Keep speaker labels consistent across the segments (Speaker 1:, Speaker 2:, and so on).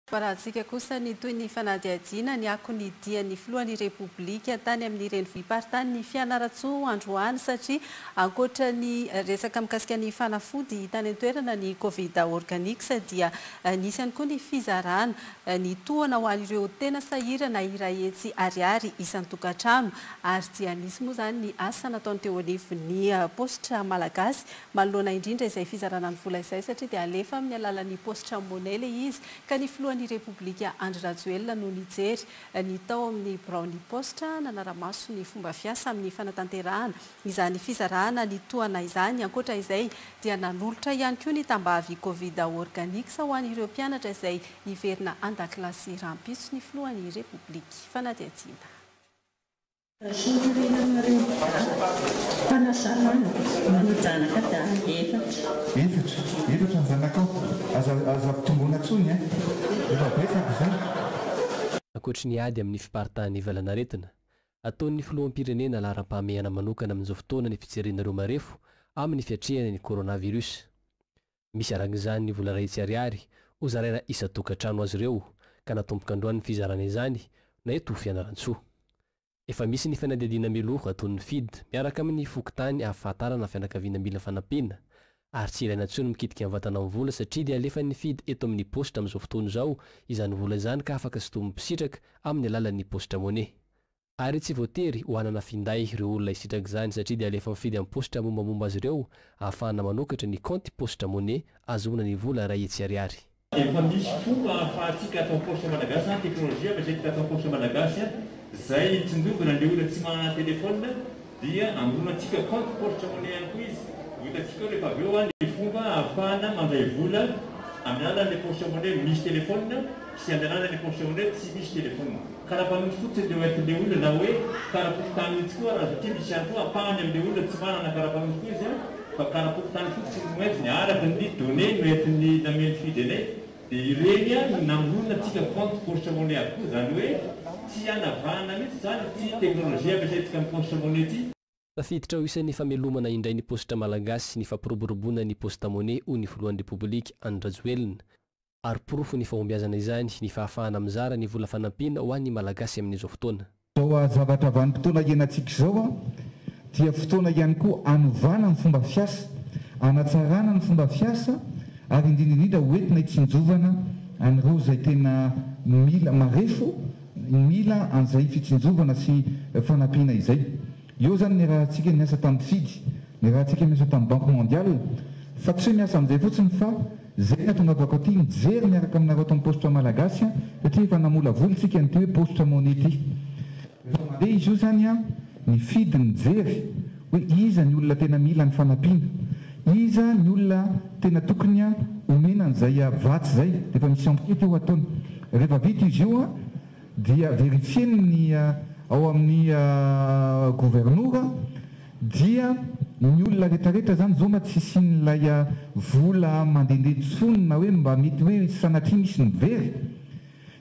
Speaker 1: Paratsika kosa ny toy ny fanadihadiana ny ako ny dia ny filohan'ny repoblika tany amin'ny renivohim-paritany ny fianaratsoa androany satria ankoatra ny resaka mikasika ny fanafody tany an-toerana ny covid organique dia nisy ihany koa ny fizarana ny tohana ho an'ireo tena sahirana iraetsy ariary isan-tokantrano ary dia nisy moa zany ny asa nataony teo anivon'ny postra malagasy manoloana indrindra izay fizarana ny vola izay satria dia alefa amin'ny alalan'ny postra monnaie le izy ka ny filohan'ny repoblika Andry Rajoelina no nijery ny tao amin'ny Braony Postra nanaramaso ny fomba fiasa amin'ny fanatanterahana izany fizarana ny tohana izany ankoatra izay dia nanolotra ihany koa ny tambavy covid organique sa ho an'ireo mpianatra izay hiverina an-dakilasy rampitso ny filohan'ny repoblika fanadihadiana.
Speaker 2: Efatra zanakao aza tombona tsony efa betsaka zany.
Speaker 3: Ankoatry ny ady amin'ny fiparitahan'ny valanaretina ataon'ny filoham-pirenena laharam-pahamehana manokana amin'izao fotoana ny fijerian'ireo marefo amin'ny fiatrehana ny coronavirus. Misy arang'izany ny vola ray sy ariary ho zaraina isa-tokantrano azy ireo ka natomboka androany ny fizarana izany na eto fianaran-tsoa. Efa misy ny fanadihadiana miloha ataon'ny FID miaraka amin'ny fokontany ahafantarana fianakaviana mila fanampina ary tsy ilaina intsony mikitika mivatana amin'ny vola satria dia alefa ny FID eto amin'ny postra amin'izao fotoana izao izany vola izany ka afaka sitomim-pisitraka amin'ny alalan'ny postra monnaie. Ary tsy voatery ho anana finday ireo olona hisitraka izany satria dia alefa mifidy amin'ny postra mombamomba azy ireo ahafahana manokatra ny compte postra monnaie azoana ny vola ray hetsy ariary.
Speaker 4: Efa misy fomba ahafahantsika atao postra malagasy teknolojia ampiasaintsika atao postra malagasy zay tsindovana le olona tsy manana telefôna dia amoronantsika compte postra monnaie ihany koa izy. Hitantsika rehefa avy eo ny fomba ahafahana mandray vola amin'ny alalan'ny postra monnaie misy telefôna sy amin'ny alalan'ny postra monnaie tsy misy telefôna. Karapanondro fotsiny le oentin'le olona na hoe karapofontany mihitsy koa raha satria misy ihany koa ampahany amin'le olona tsy manana karapanondro koa izy fa karapofontany fotsiny no entiny araka ny données no entin'ny nameny fidene dia ireny no namoronana antsika compte postra monnaie avokoa zany hoe tsy anavahana mihitsy zany ty teknolojia ampiasaintsika amin'ny postra monnaie ty.
Speaker 3: Tafiditra ho isan'ny famelomana indray ny postra malagasy ny fampiroboroboana ny posta monnaie ho ny filohan'ny repoblika Andry Rajoelina ary porofo ny fahombiazana izany ny fahafahana mizara ny vola fanampina ho an'ny malagasy amin'izao fotoana.
Speaker 2: Zao zavatra vanim-potoana ianantsika izao dia fotoana ihany koa anovana ny fomba fiasa, anatsarana ny fomba fiasa ary indrindrindrindra hoentina hitsinjovana an'ireo izay tena mila marefo mila an'izay fitsinjovana sy fanampina izay. Io zany ny rahantsika miasa tamin'ny FID, ny rahantsika miasa tamin'ny Banque mondiale fa tsy miasa amin'izay fotsiny fa zay natonga avako aty mijery miaraka aminareo tamin'ny postra malagasy satria efa namola volontsika nyty hoe postra monnaie ty. Rehefa mandeha izy io zany ny FID mijery hoe iza ny olona tena mila ny fanampiana, iza ny olona tena tokony omena an'izay vatsy zay, efa misy enquête io ataony. Rehefa vita izy io dia verifieny ny ao amin'ny gouvernora dia ny olona rehetrarehetra zany zao tsy isian'ilay vola mandehandeha tsony na hoe mba mety hoe sanatria misy mivery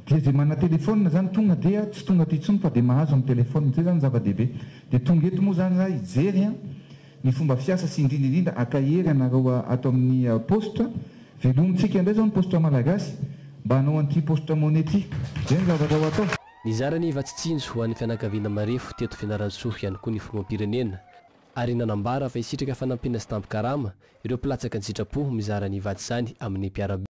Speaker 2: dia zay mana telefôna zany tonga dia tsy tonga ty tsony fa dia mahazo amin'ny telefôna zay zany zava-dehibe. Dia tonga eto moa zany hijery ny fomba fiasa sy indrindrindrindra akahery anareo ato amin'ny postra velomintsika indray zao ny postra malagasy mba hanao an'ity postra monnaie ty zay ny zavatra ho atao.
Speaker 3: Nizara ny vatsitsinjo ho an'ny fianakaviana marefo teto Fianaratsoa ihany koa ny filoham-pirenena ary nanambara fa hisitraka fanampiana sy tampikarama ireo mpilatsaka ny sitrapo mizara ny vatsy izany amin'ny mpiarabe.